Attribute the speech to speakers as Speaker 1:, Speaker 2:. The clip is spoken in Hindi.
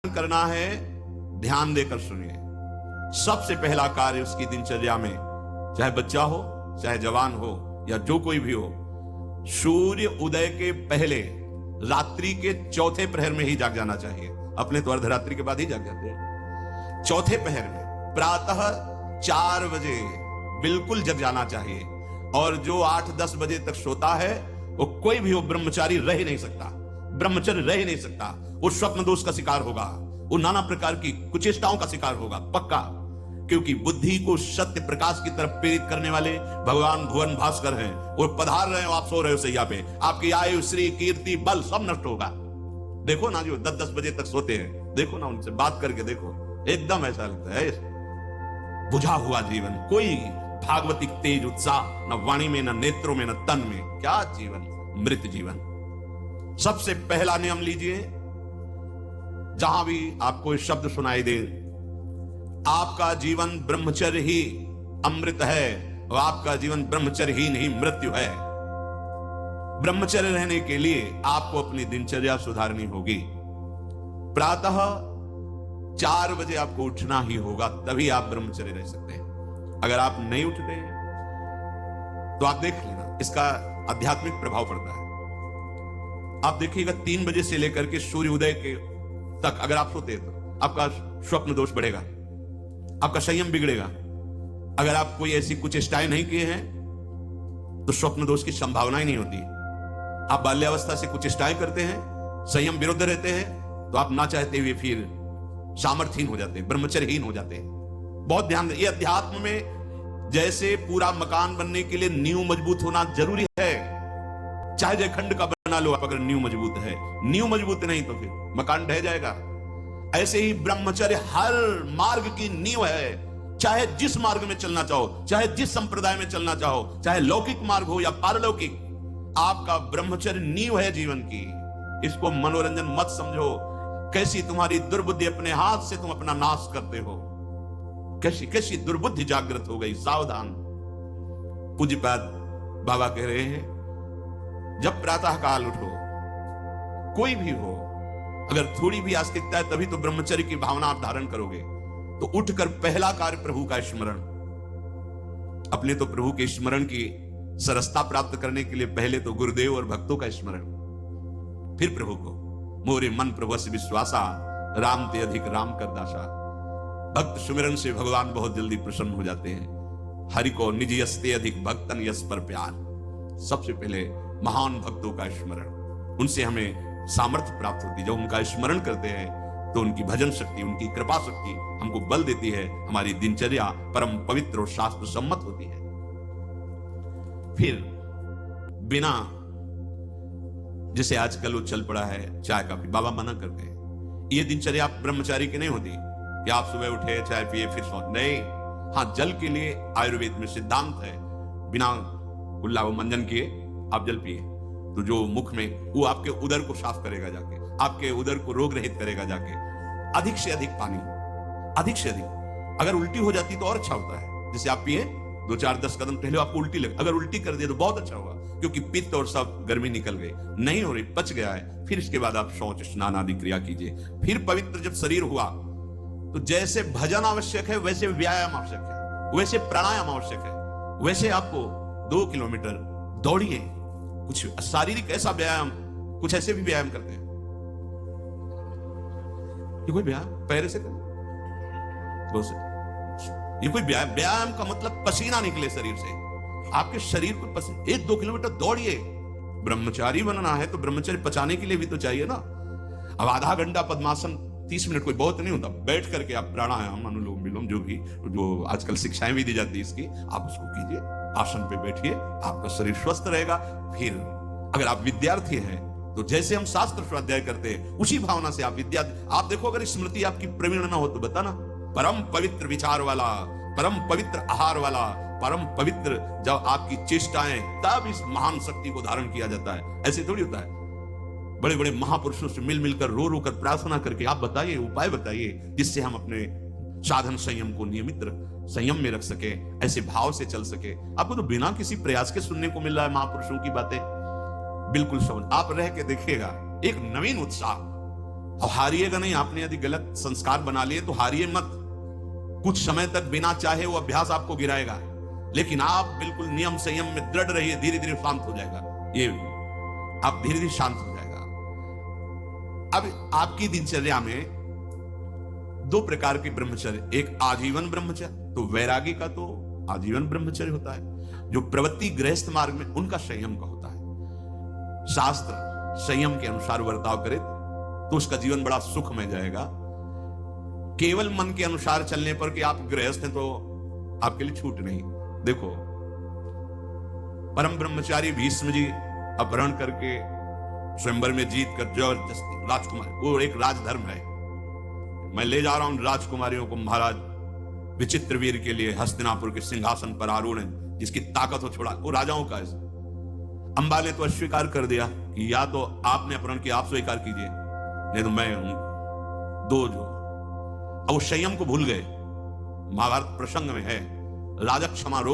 Speaker 1: करना है, ध्यान देकर सुनिए। सबसे पहला कार्य उसकी दिनचर्या में, चाहे बच्चा हो, चाहे जवान हो, या जो कोई भी हो, सूर्य उदय के पहले रात्रि के चौथे प्रहर में ही जाग जाना चाहिए। अपने तो अर्धरात्रि के बाद ही जाग जाते हैं। चौथे प्रहर में प्रातः 4 बजे बिल्कुल जग जाना चाहिए। और जो 8-10 बजे तक सोता है, वो कोई भी हो, ब्रह्मचारी रह ही नहीं सकता, ब्रह्मचर्य रह ही नहीं सकता। वो स्वप्न दोष का शिकार होगा, वो नाना प्रकार की कुचेष्टाओं का शिकार होगा पक्का। क्योंकि बुद्धि को सत्य प्रकाश की तरफ प्रेरित करने वाले भगवान भुवन भास्कर हैं। वो पधार रहे हो, आप सो रहे हो सैया पे, आपकी आयु, श्री, कीर्ति, बल सब नष्ट होगा। देखो ना जो 10-10 बजे तक सोते हैं, देखो ना, उनसे बात करके देखो, एकदम ऐसा लगता है बुझा हुआ जीवन, कोई भागवतिक तेज उत्साह न वाणी में, न नेत्रों में, न तन में। क्या जीवन, मृत जीवन। सबसे पहला नियम लीजिए, जहां भी आपको शब्द सुनाई दे, आपका जीवन ब्रह्मचर्य ही अमृत है और आपका जीवन ब्रह्मचर्यहीन ही मृत्यु है। ब्रह्मचर्य रहने के लिए आपको अपनी दिनचर्या सुधारनी होगी। प्रातः 4 बजे आपको उठना ही होगा, तभी आप ब्रह्मचर्य रह सकते हैं। अगर आप नहीं उठते हैं तो आप देख लेना, इसका आध्यात्मिक प्रभाव पड़ता है। आप देखिएगा 3 बजे से लेकर के सूर्य उदय के तक अगर आप सोते हैं तो आपका स्वप्न दोष बढ़ेगा, आपका संयम बिगड़ेगा। अगर आप कोई ऐसी कुछ चेष्टाएं नहीं किए हैं तो स्वप्न दोष की संभावना ही नहीं होती। आप बाल्यावस्था से कुछ चेष्टाएं करते हैं, संयम विरुद्ध रहते हैं, तो आप ना चाहते हुए फिर सामर्थ्यहीन हो जाते हैं, ब्रह्मचर्यहीन हो जाते हैं। बहुत ध्यान दें, ये अध्यात्म में जैसे पूरा मकान बनने के लिए नींव मजबूत होना जरूरी है, चाहे जयखंड का बना लो आप, अगर नींव मजबूत है। नींव मजबूत नहीं तो फिर मकान ढह जाएगा। ऐसे ही ब्रह्मचर्य हर मार्ग की नींव है। चाहे जिस मार्ग में चलना चाहो, चाहे जिस संप्रदाय में चलना चाहो, चाहे लौकिक मार्ग हो या पारलौकिक, आपका ब्रह्मचर्य नींव है जीवन की। इसको मनोरंजन मत समझो। कैसी तुम्हारी दुर्बुद्धि, अपने हाथ से तुम अपना नाश करते हो। कैसी कैसी दुर्बुद्धि जागृत हो गई, सावधान। पूज्यपाद बाबा कह रहे हैं, जब प्रातः काल उठो, कोई भी हो, अगर थोड़ी भी आस्तिकता है तभी तो ब्रह्मचर्य की भावना आप धारण करोगे। तो उठकर पहला कार्य प्रभु का स्मरण। अपने तो प्रभु के स्मरण की सरसता प्राप्त करने के लिए पहले तो गुरुदेव और भक्तों का स्मरण, फिर प्रभु को। मोरे मन प्रभु से विश्वासा, राम ते अधिक राम कर दासा। भक्त सुमिरन से भगवान बहुत जल्दी प्रसन्न हो जाते हैं। हरि को निज यस्ते अधिक भक्तन यस पर प्यार। सबसे पहले महान भक्तों का स्मरण, उनसे हमें सामर्थ्य प्राप्त होती है। जब उनका स्मरण करते हैं तो उनकी भजन शक्ति, उनकी कृपा शक्ति हमको बल देती है। हमारी दिनचर्या परम पवित्र और शास्त्र सम्मत होती है। फिर बिना, जैसे आजकल वो चल पड़ा है चाय काफी, बाबा मना करते हैं, ये दिनचर्या ब्रह्मचारी की नहीं होती कि आप सुबह उठे, चाय पिए, फिर सो। नहीं, हाँ, जल के लिए आयुर्वेद में सिद्धांत है, बिना कुल्ला वो मंजन किए आप जल पिए, तो जो मुख में, वो आपके उदर को साफ करेगा जाके, आपके उदर को रोग रहित करेगा जाके। अधिक से अधिक पानी, अधिक से अधिक। अगर उल्टी हो जाती तो और अच्छा होता है। जैसे आप पिए, 2-4-10 कदम टहले, आपको उल्टी लगे, अगर उल्टी कर दिए तो बहुत अच्छा होगा, क्योंकि पित्त और सब गर्मी निकल गई, नहीं हो रही, पच गया है। फिर इसके बाद आप शौच स्नान आदि क्रिया कीजिए। फिर पवित्र जब शरीर हुआ तो जैसे भजन आवश्यक है, वैसे व्यायाम आवश्यक है, वैसे प्राणायाम आवश्यक है। वैसे आपको 2 किलोमीटर दौड़िए, कुछ शारीरिक ऐसा व्यायाम, कुछ ऐसे भी व्यायाम करते हैं। ये कोई व्यायाम पैर से कर, ये कोई व्यायाम का मतलब पसीना निकले शरीर से, आपके शरीर को पसीना। 1-2 किलोमीटर दौड़िए। ब्रह्मचारी बनना है तो ब्रह्मचर्य पचाने के लिए भी तो चाहिए ना। अब आधा घंटा पद्मासन, 30 मिनट कोई बहुत नहीं होता। बैठ करके आप प्राणायाम, अनुलोम विलोम, जो भी, जो आजकल शिक्षाएं भी दी जाती है इसकी, आप उसको कीजिए। आसन पे बैठिए, आपका शरीर स्वस्थ रहेगा। फिर अगर आप विद्यार्थी हैं तो जैसे हम शास्त्र स्वाध्याय करते हैं, उसी भावना से आप आप देखो, अगर स्मृति आपकी प्रवीण ना हो तो बताना। परम पवित्र विचार वाला, परम पवित्र आहार वाला, परम पवित्र जब आपकी चेष्टाएं, तब इस महान शक्ति को धारण किया जाता है। ऐसे थोड़ी होता है। बड़े बड़े महापुरुषों से मिल मिलकर, रो रो कर प्रार्थना करके आप बताइए, उपाय बताइए, जिससे हम अपने साधन संयम को नियमित संयम में रख सके, ऐसे भाव से चल सके। आपको तो बिना किसी प्रयास के सुनने को मिल रहा है महापुरुषों की बातें। बिल्कुल समझ, आप रह के देखिएगा, एक नवीन उत्साह, और हारिएगा नहीं। आपने यदि गलत संस्कार बना लिए तो हारिए मत। कुछ समय तक बिना चाहे वो अभ्यास आपको गिराएगा, लेकिन आप बिल्कुल नियम संयम में दृढ़ रहिए, धीरे धीरे शांत हो जाएगा। ये आप धीरे धीरे शांत हो जाएगा। अब आपकी दिनचर्या में दो प्रकार के ब्रह्मचर्य, एक आजीवन ब्रह्मचर्य, तो वैरागी का तो आजीवन ब्रह्मचर्य होता है। जो प्रवृत्ति गृहस्थ मार्ग में, उनका संयम का होता है। शास्त्र संयम के अनुसार बर्ताव करे तो उसका जीवन बड़ा सुखमय जाएगा। केवल मन के अनुसार चलने पर कि आप गृहस्थ हैं तो आपके लिए छूट नहीं। देखो, परम ब्रह्मचारी भीष्म जी अपहरण करके स्वयंवर में जीत कर जबरदस्ती राजकुमारी, वो एक राजधर्म है, मैं ले जा रहा हूं राजकुमारियों को महाराज विचित्र वीर के लिए हस्तिनापुर के सिंहासन पर आरूढ़ है, जिसकी ताकत हो छोड़ा, वो राजाओं का है। अंबा ने तो अस्वीकार कर दिया कि या तो आपने अपहरण किया, आप स्वीकार कीजिए, नहीं तो मैं हूं दो जो। अब वो संयम को भूल गए। महाभारत प्रसंग में है, राजा क्षमा रोग